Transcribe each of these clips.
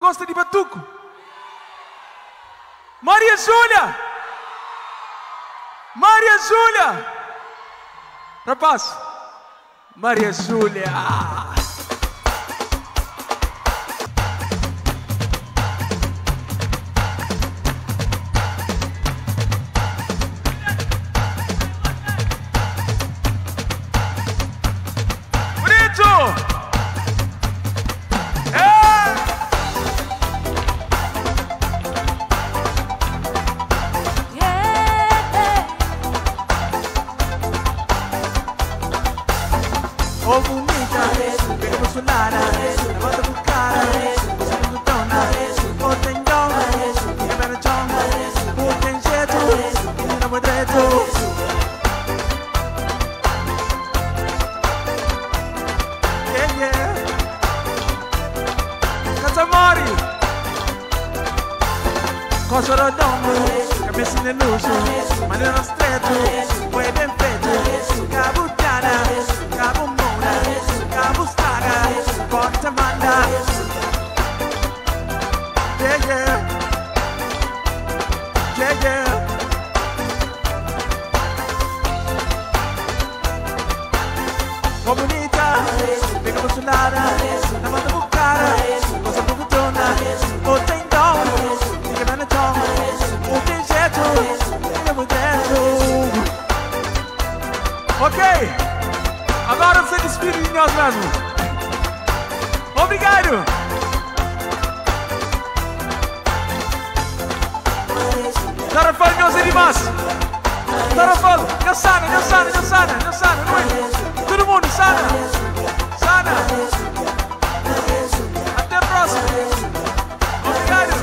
gosta de batuco? Maria Júlia! Maria Júlia! Rapaz, Maria Júlia! Oh bonita, pega por su lara, levanta tu cara, você não dona, oh tem dom, fica bem no chão, oh tem jeito, ele não é direito. Yeah, yeah. Casamari, cosa rodomo, cabeça de luxo, maneira estreito, foi bem feito, cabutana, cabum. Guatemala, yeah, yeah, yeah, yeah. Oh bonita, pega por su lara, levanta tu cara, cosa profundona, oh tem dom, fica bem no chão, oh tem jeito, ele é muito dentro. Ok, agora você despide de nós mesmos. Obrigado! Tarafal não se dimas! Tarafal, não sana, não sana, não sana, não sana, não é? Todo mundo, sana! Sana! Até a próxima! Obrigado!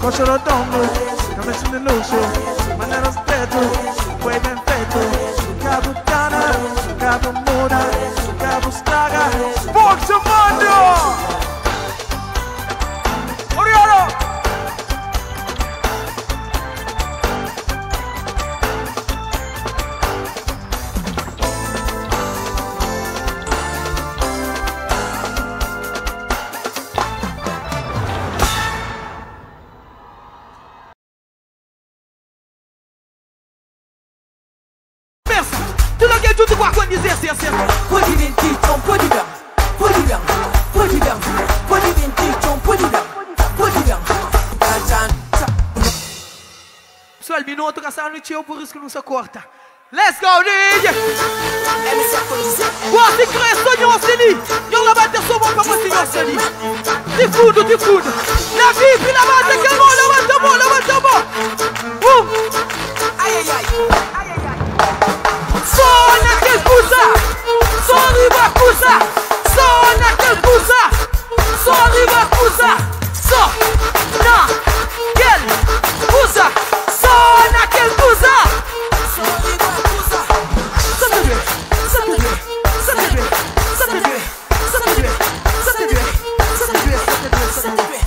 Coxa rotondo, cabeça de luxo. Maneira estreito, foi bem feito. Cabo cana, cabo muda, cabo estraga. Força, mano! Orioro! Tu não quer junto com a condizência, pode mentir, Tom, pode dar, pode dar, pode dar, pode mentir, Tom, pode dar, pode dar. Pessoal, minuto caçar no tio, por isso que não se corta. Let's go, DJ! Guarda e cresce, Sonhão Celi! Eu lá bater sua mão pra você, Sonhão Celi! De fundo, de fundo! Na VIP, na bata, que a mão, levanta a mão, levanta a mão! Ai, ai, ai! Só naquele pusa, só riba pusa, só naquele pusa, só riba pusa, só naquele pusa, só naquele pusa, só riba pusa. Sabe, sabe, sabe, sabe, sabe, sabe, sabe, sabe.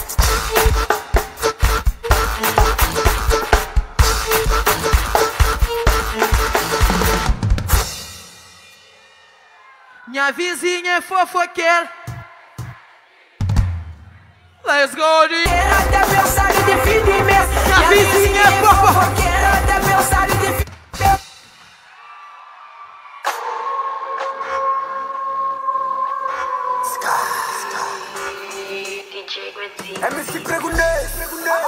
Minha vizinha é fofoqueira. Let's go, de... Até pensar em definir mesmo. Minha vizinha é fofoqueira. Até pensar em definir. MC Pregunei,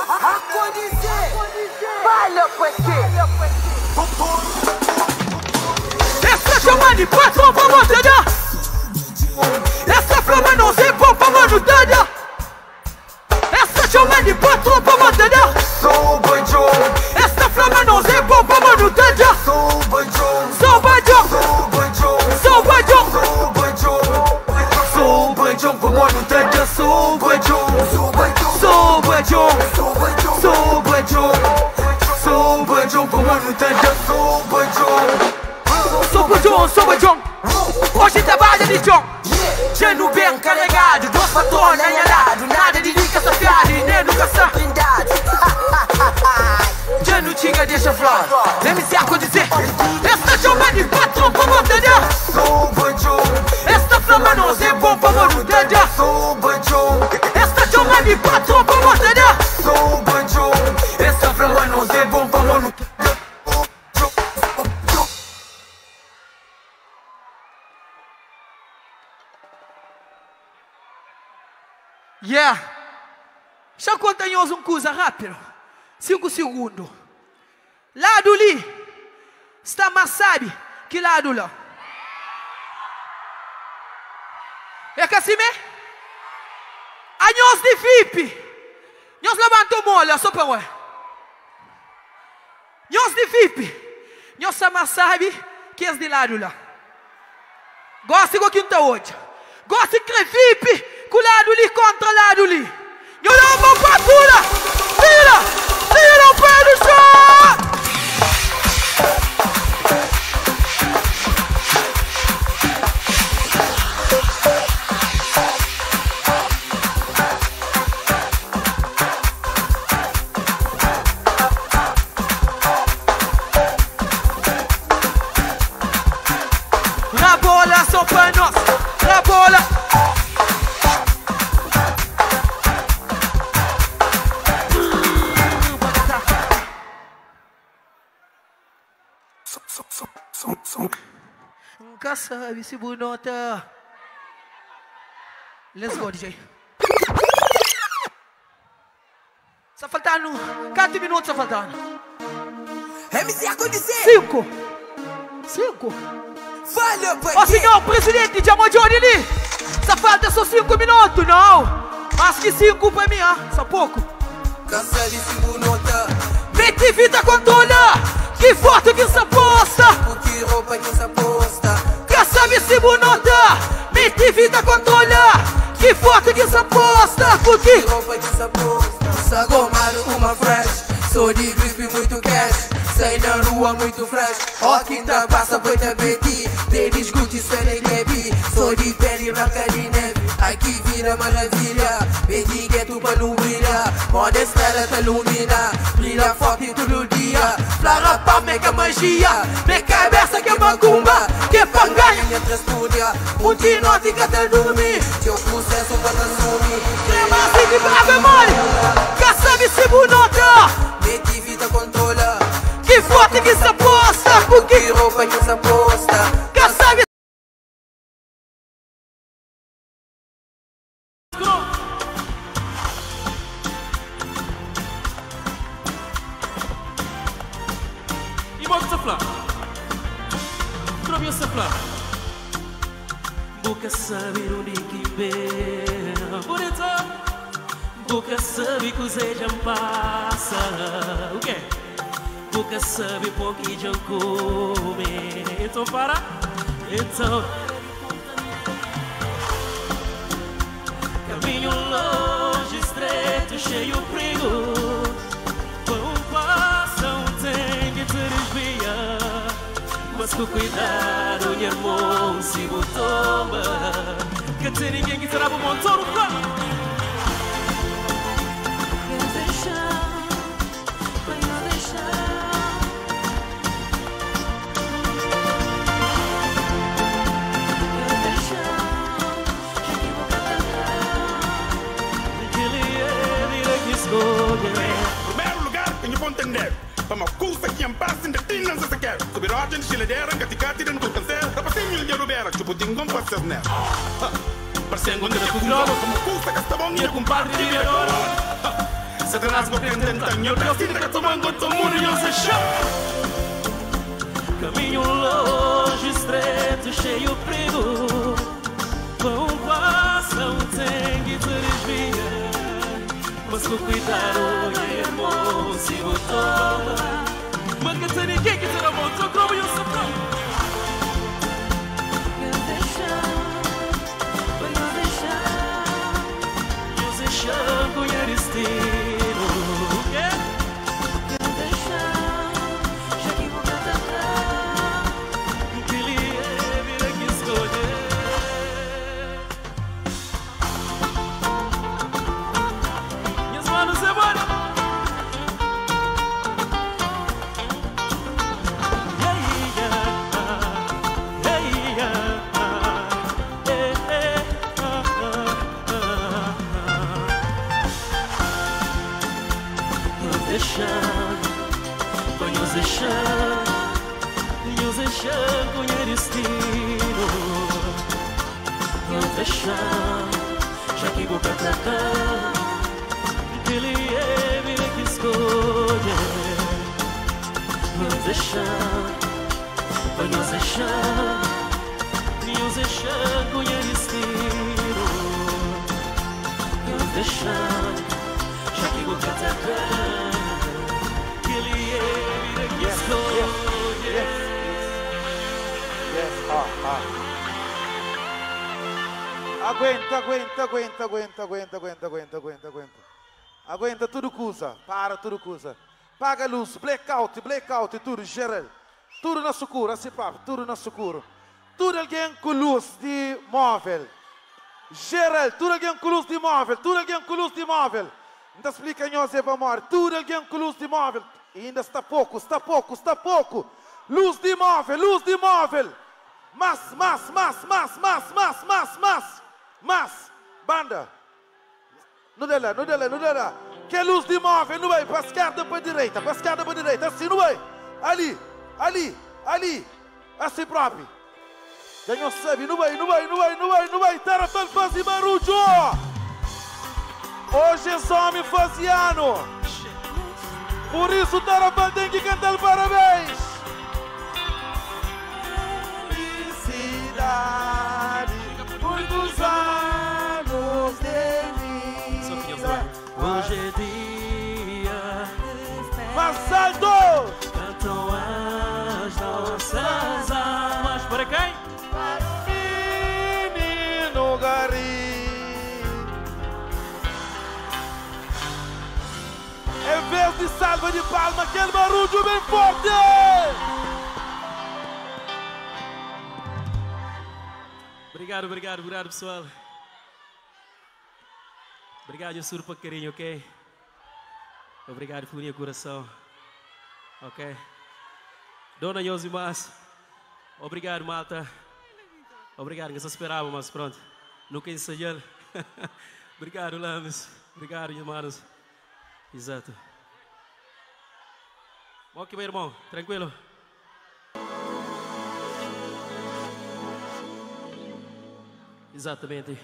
acontecer, falha com esse. Essa chama de patrão pra montanha. Essa flama não se pôr pra montanha. Essa chama de patrão pra montanha. Sou banjo. Essa flama não se pôr pra montanha. Sou banjo. Sou banjo. Sou banjo. Sou banjo. Sou banjo. Sou banjo pra montanha. Sou banjo. Sou banjo. Sou banjo. Sou banjo. Sou banjo. Sou banjo pra montanha. Sou banjo. Sou banjo. Sou banjo. Hoje trabalha de John. Geno bem carregado, 2 fatores anhalados. Nada de rica safiada e nem educação. Yeah. Deixa eu contar uma coisa rápido. 5 segundos. Lado ali. Está mais sabe que lado lá. É que assim mesmo? A nós de VIP. Nós levantamos mola, só para nós. Nós de VIP. Nós mais sabe que é de lado lá. Gosta de quem está hoje. Gosta de VIP com o lado ali contra o lado ali. Nós não vamos para a pula. Tira o pé do chão. Na bola só para nós. Na bola. Nunca sabe se bonota. Let's go, DJ. Só faltando 4 minutos, só faltando. MC a condizer. 5. Valeu, pai. Ó, senhor presidente de Amodione ali. Só falta só 5 minutos, não. Mais que 5 pra mim, só pouco. Cansa de se bonota. Mete vida controla. Que forte que se aposta. Porque roupa que se aposta. Quer saber se bonota? Mete vida controla. Que forte que se aposta. Porque roupa que se aposta. Sagomado uma fresh. Sou de grip muito cash. Sai na rua muito fresh. Ó quinta passa foi da BT. Tênis Gucci, Sene Gabi. Sou de pele branca de neve. Aqui vira maravilha. Pedi gueto pra não brilhar. Moda estrela te ilumina. Brilha forte todo dia. Flara pra mega magia. Minha cabeça que é macumba. Que panganha minha trastúria. Um tinote que até dormir. Teu processo pra assumir. Crema assim de brava, mole. Quer saber se bonota? Mete vida controla. Que forte que se aposta. Porque Que roupa que se aposta. quer saber. E bota essa flor. Trobe essa flor. Boca sabe onde que vem. Bonita. Boca sabe que o Zé já passa. O quê? Boca sabe por que já come. Então para. Então. Caminho longe, estreito, cheio de perigo. Vão passam, tem que te desviar. Mas com cuidado, minha irmão, se toma. Que tem ninguém que trava o motor no carro. Primeiro lugar, tenho bom entender. Para coisa que em paz ainda tem não se quer. Subir a gente chiledeira, gaticati dentro do câncer. Dá para ser milho de beira, tipo tingom para ser nela. Parecendo onde eu gravo, como coisa que está bom e compadre de agora. Se te rasgo tentando, eu tenho cinta que tomando todo mundo e eu sei chão. Caminho longe, estreito, cheio de perigo. Vão passam, tem que te desviar. Mas com cuidado, meu irmão, se toma. Mas que tem ninguém que te dá volta, como eu sou pão. Eu sei chão, conhece destino. O quê? Que ele é, vira que escolher. Já que que vou cantar. Ele é vida que escolhe. Nos deixar, vai nos deixar. Nos deixar com ele estiro. Nos deixar, já que vou cantar. Ele é vida que escolhe. Aguenta tudo coisa, para tudo coisa. Paga a luz, blackout, tudo, geral. Tudo na socorro, assim papo, tudo na socorro. Tudo alguém com luz de móvel. Geral, tudo alguém com luz de móvel, tudo alguém com luz de móvel. Ainda explica em José Vamor, tudo alguém com luz de móvel. E ainda está pouco. Luz de móvel. Mas. Banda. Não dá lá. Que luz de móvel, não vai. Para a esquerda, para a direita. Assim, não vai. Ali. Assim próprio. Já não sabe, não vai. Tarafel faz barulho. Hoje é homem faziano. Por isso Tarafel tem que cantar parabéns. Felicidade, muitos anos de vida. Hoje é dia. Mais alto! Cantam as nossas almas. Para quem? Para o menino Gari. Em vez de salva de palma, aquele barulho bem forte! Obrigado, pessoal. Obrigado, eu sou para carinho, ok? Obrigado por minha coração, ok? Dona Yosimas, obrigado, malta. Obrigado, que só esperava, mas pronto. Nunca ensaiei. Obrigado, Lames. Obrigado, irmãos. Exato. Ok, meu irmão, tranquilo? Exatamente.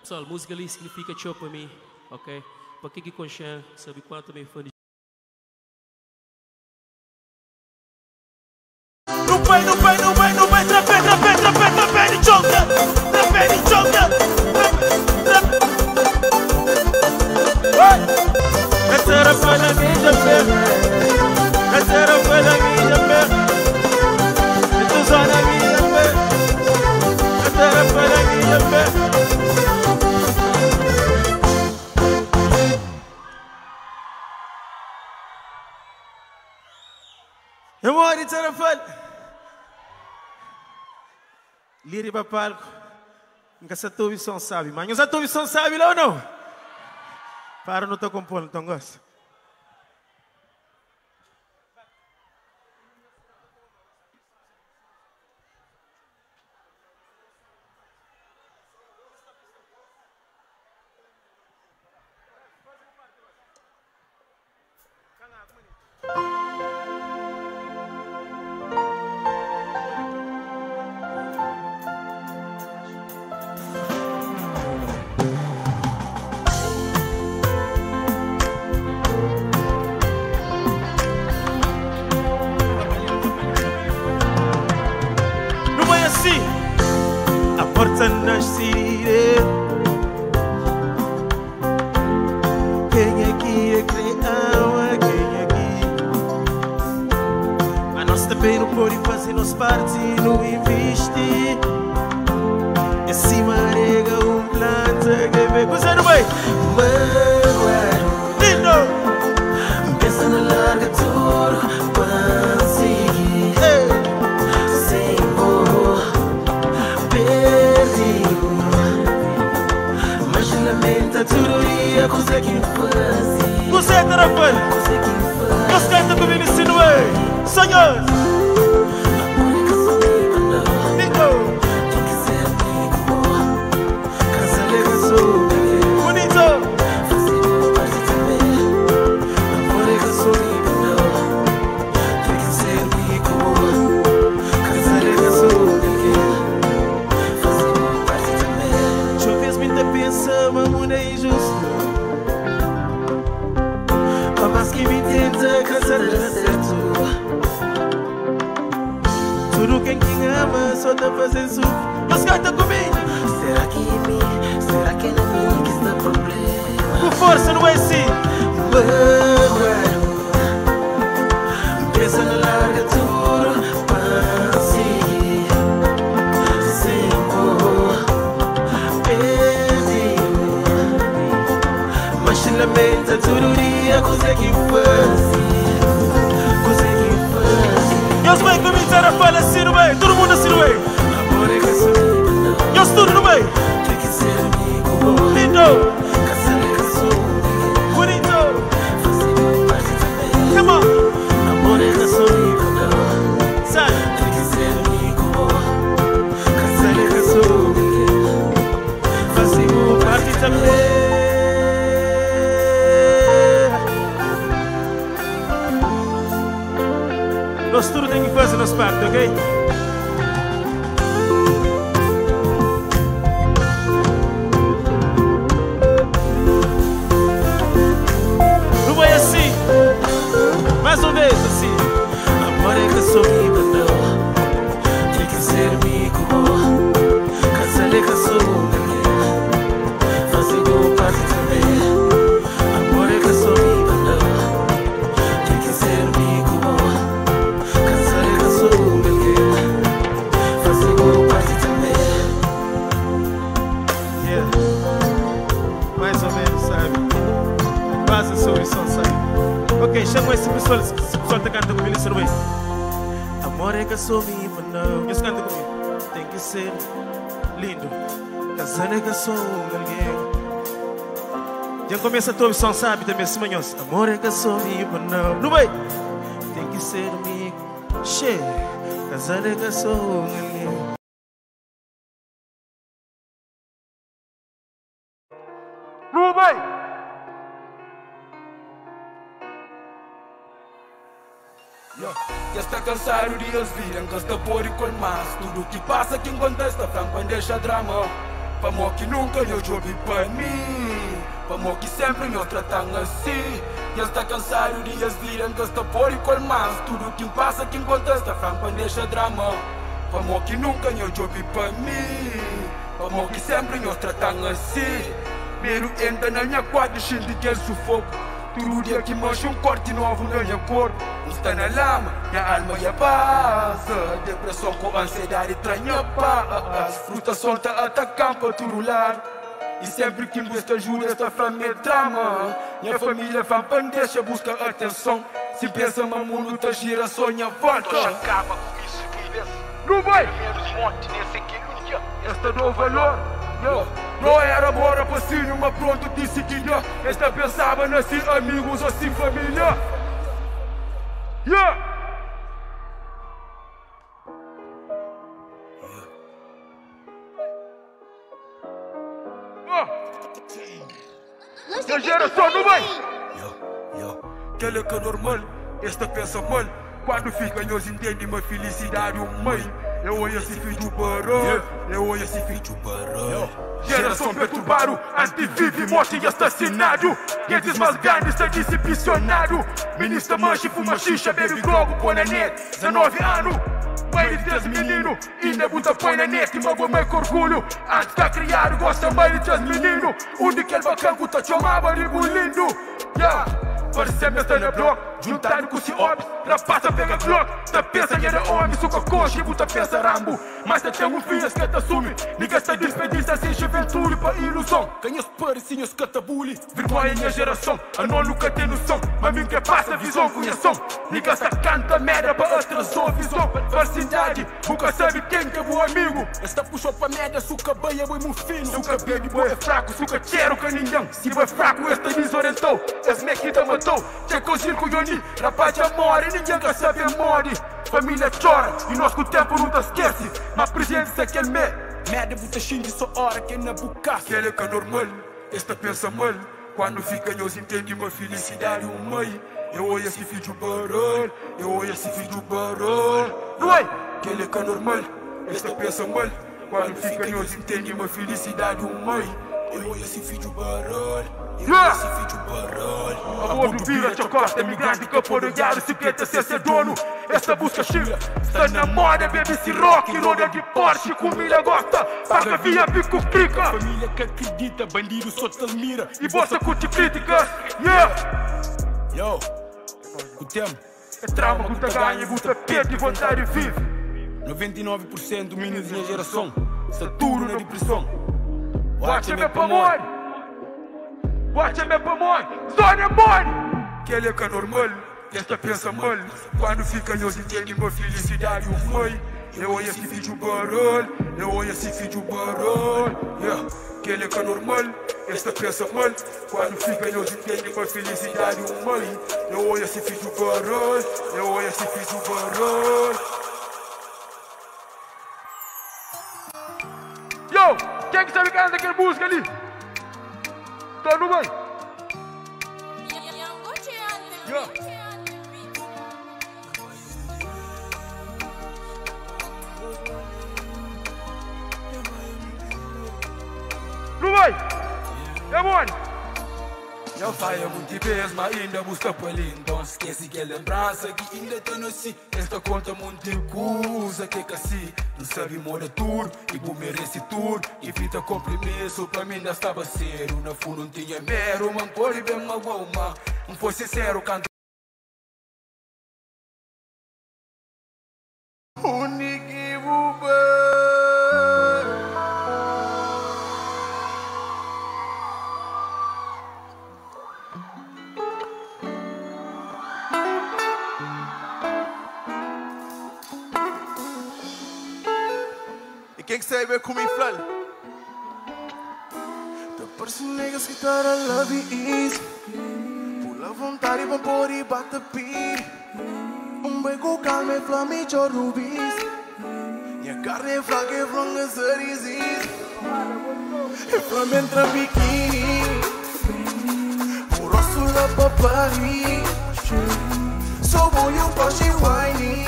Pessoal, música ali significa show para mim, ok? Para quem que conhece, sabe quanto me fã de... No pai, trapé de chonga. Essa foi a minha fé. Tu só na minha fé. Essa foi a minha fé. Eu moro em Tarafel. Liri para palco. Nunca se tua visão sabe. Mas não se tua visão sabe lá ou não? Para não estou compondo, então gosto. Porta nascida. Quem aqui é criança, quem aqui? Mas nós também não podemos fazer nossa parte e não investir. E se marega planta que vem coisa não vai. Lindo! Pensa na larga tudo para seguir. Sem amor. Mas lamenta tudo dia, coisa que faz. Você é Tarafel. Você canta comigo e ensino aí. Senhor. Bingo. Quem quiser comigo, casa legal, bonito. Fazer parte também. Amor que sou não. Quem quiser comigo, casa legal, pensa, uma mulher que me tenta cansar de certo. Tudo quem ama só tá fazendo isso. Mas canta comigo. Será que é mim? Será que é na mim que está problema? Com força não é assim. Pensa na larga tudo para seguir. Sem amor, perdi-me. Mas se lamenta todo dia, consegue fazer. Consegue fazer. Eles vêm começar a falar assim no meio. Todo mundo assim no meio. Amor é que sou lindo. Eles tudo no meio. Tem que ser amigo. Lindo. Casar é que sou lindo. Bonito. Fazer parte também. Come on. Amor é que sou lindo, não. Sai. Tem que ser amigo. Casar é que sou lindo. Fazer parte também. Nós tudo tem que fazer nossa parte, ok? Não vai assim. Mais uma vez assim. Amor é que sou lindo, não. Tem que ser amigo. Casar é que sou lindo. Fazer parte também. Amor é que sou lindo, não. Tem que ser amigo. Casar é que sou lindo. Fazer parte também. Yeah. Mais ou menos, sabe? Quase a solução, sabe? Ok, chama esse pessoal tá cantando comigo, isso não é? Amor é que sou vivo, não. Eles cantam comigo. Tem que ser lindo. Casar é que sou alguém. Já começa a tua missão, sabe? Também assim, manhãs. Amor é que sou vivo, não. Não vai? Tem que ser amigo. Che. Casar é que sou alguém. Não vai? Já está cansado de eles virem que está por e com mais. Tudo que passa que contesta franco deixa drama. Para mim que nunca eu ouvi para mim. Para mim que sempre eu tratam assim. Já está cansado de eles virem que está por e com mais. Tudo que passa que contesta franco deixa drama. Para mim que nunca eu ouvi para mim. Para mim que sempre eu tratam assim. Mero entra na minha quadra cheio de que sufoco. Todo dia que mancha corte novo na minha cor. Está na lama, minha alma é base. Depressão com ansiedade estranha paz. Frustração está atacando para todo lado. E sempre que busca ajuda, esta família drama. Minha família vai pandeja, busca atenção. Se pensa no mundo, tá gira, sonha, volta. Acaba com isso que vê. Não vai! Menos monte nesse equilíbrio. Esta não valor. Não era bora para si, mas pronto disse que já. Esta pensava nascer amigos ou assim família. Yeah! A geração não vai! Aquele que é normal, esta pensa mal. Quando fica, nós entendemos uma felicidade, mãe. Eu olho esse filho barulho, eu olho esse filho barulho. Geração perturbado, antivive, morte e assassinado. Quentes mais grandes está decepcionado. Ministra mancha, fuma xixa, bebe globo, põe na net. 19 anos, mãe de 10 menino. Ainda buta põe na net e magoa mãe com orgulho. Antes que criado, gosta mãe de 10 menino. Onde que ele bacanco tá chamava de lindo. Yeah. Parecemos estar na bloco, juntado com o Ciobs. Rapaz, pega Glock, tá pensa que era homem, suca coxa e buta pensa Rambo. Mas tá tem filho que te assume, liga esta despedida sem juventude para ilusão. Ganha os parecinhos que te bully, vergonha minha geração. A não nunca tem noção, mas mim que passa visão, conheção. Liga esta canta merda para atrasou visão. Falsidade, nunca sabe quem que é o amigo. Esta puxou pra merda, suca banha, é muito fino. Suca baby, boy é fraco, suca cheiro que ninguém. Se é fraco, esta desorientou, esse mequita matou. Checo circo Yoni, rapaz já morre, ninguém quer saber morre. Família chora e nós com o tempo não te esquece. Mas presente é quem merda, buta xingue só hora que na boca. Aquele que é normal, esta pensa mal. Quando fica nós entendemos uma felicidade, mãe. Eu olho esse filho barulho, eu olho esse filho barulho. Não é? Aquele que é normal, esta pensa mal. Quando fica nós entendemos uma felicidade, mãe. Eu olho esse filho barulho, eu olho esse filho barulho. A bordo vira, chocosta, imigrante, campo do diário, se quer ser dono. Essa busca chila, está na moda, bebe esse rock, roda de porte, comida gosta, paga via bico crica. Família que acredita, bandido só te mira. E você curte críticas, yeah! Yo, o tempo. É trauma, guta ganha, guta perde e vontade vive. 99% do meninos da minha geração saturo na depressão. Watch meu pulmão, watch meu pulmão, zona money. Que ele é que é normal, esta pensa mal. Quando fica nós entende uma felicidade o mãe. Eu olho esse vídeo barulho, eu olho esse vídeo barulho. Yeah. Que ele é que é normal, esta pensa mal. Quando fica nós entende uma felicidade o mãe. Eu olho esse vídeo barulho, eu olho esse vídeo barulho. Yo, quem que sabe cantar daquela música ali? Tá no bem? Yo. No bem? É bom? Eu falho muito vezes, mas ainda busco por ele. Então esquece que é lembrança que ainda tem no si. Esta conta muito coisa que assim. Não sabe moda tudo, e vou merece tudo. Evita compromisso, pra mim ainda estava sério. Na fundo não tinha mero, mas pode bem uma goma. Não foi sincero, canto. Quem que sabe como me fala? Tá parecendo niggas que tá a love easy. Pula vontade pra pôr e bate pi. Bem com calma e flame e rubis. Minha carne é fraca e frango ser easy. E flame entra biquíni. O rosto lá pra Paris. Só vou e coche whiny.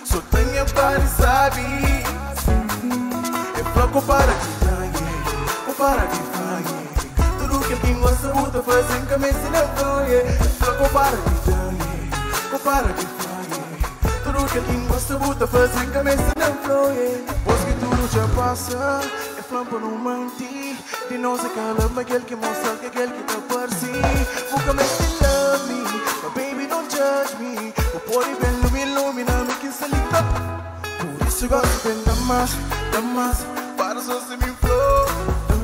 Só tenho para sabe. Flaco para de ganhar, para de ganhar. Tudo que quem gosta muito faz em cabeça na folha. Flaco para de ganhar, para de ganhar. Tudo que quem gosta muito faz em cabeça na folha. Depois que tudo já passa, é flampa no manti. De nós é cala, mas aquele que mostra que aquele que tá por si. Vou começar a love me, but baby don't judge me. O pode bem ilumina-me que se liga. Por isso gosto bem da mais, para só se me flow. Da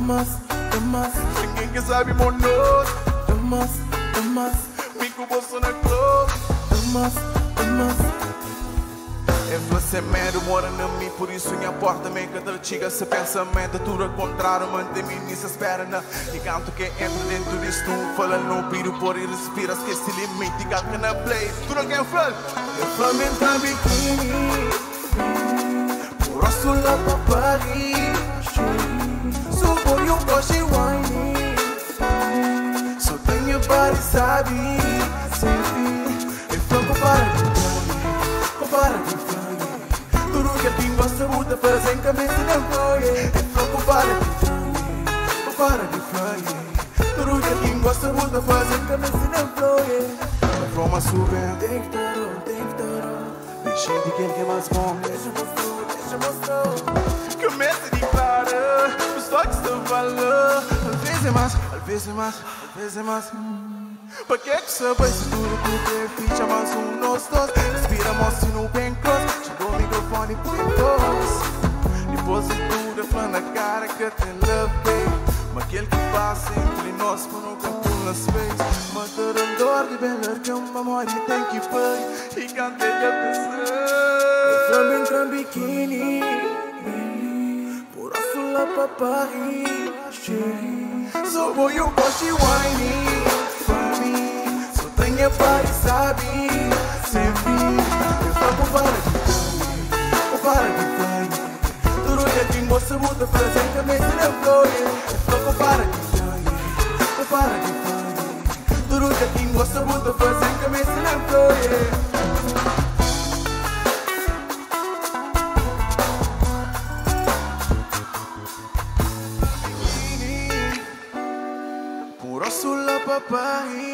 mais, ninguém que sabe meu nome. Da mais, me cubo só na club. Da mais. É você medo, mora na mim, por isso minha porta me cada chiga se pensamento, tudo ao contrário, mantém-me nisso espera na. E canto que entra dentro disso, fala no piro, por e respira, esquece limite, e galca na play, tudo que é flan. Eu flame entra biquíni. Rosto lá pra Paris. Só vou e coche whiny. Só tenho para sabe. E flaco para de ganhar, para de ganhar. Tudo que quem gosta muito faz em cabeça na folha. E flaco para de ganhar, para de ganhar. Tudo que quem gosta muito faz em cabeça na folha. A forma super, tem que dar, deixei de quem que é mais bom. Começa de clara, os toques dão valor. Às vezes é mais, às vezes é mais, às vezes é mais. Pra que você vai se tudo que tem ficha mais nós dois. Respira, mostra no bem cross. Chegou o microfone por todos. Depois de tudo, eu falo na cara que tem love, baby. Mas aquele que passa entre nós, quando nunca pula as vezes. Matar a dor de bem que uma memória tem que pagar. E cantei a pessoa. Flame entra biquíni. Por aço lá pra Paris. Só vou e coche whiny. Só tenho para sabe. Sempre eu falo para de ganhar, tudo que quem gosta muito faz em cabeça na folha. Eu falo para de ganhar, tudo que quem gosta muito faz em cabeça na folha. sulla papai.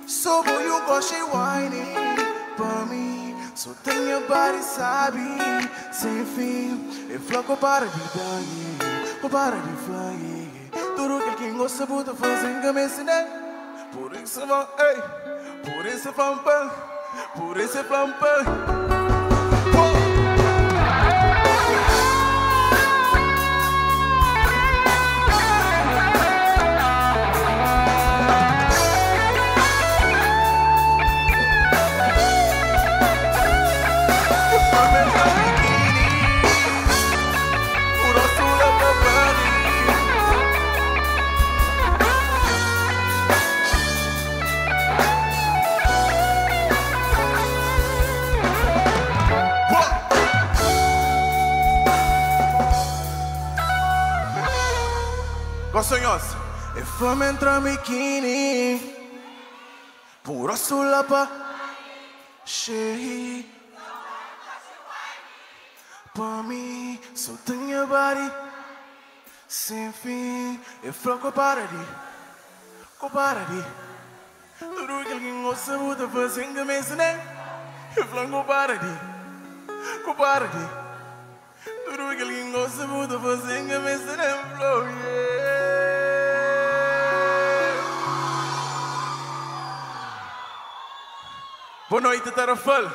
So boy you go she whining for me. So tem your body sabe sem fim. E floco para de dar, o para de fly. Tudo que quem gosta puta fazem cabeça, né? Por isso vão, ei, por isso flampa, por isso flampa. Sonhos, e fama entra biquíni, puro sulla pa, cheio. Para mim, só tenho body, sem fim, e floco para de, tudo que alguém gosta muito fazendo a mesa, né? E floco para de, tudo que alguém gosta muito fazendo a mesa, né? Flow, yeah. Boa noite, Tarafal.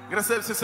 Graças a Deus,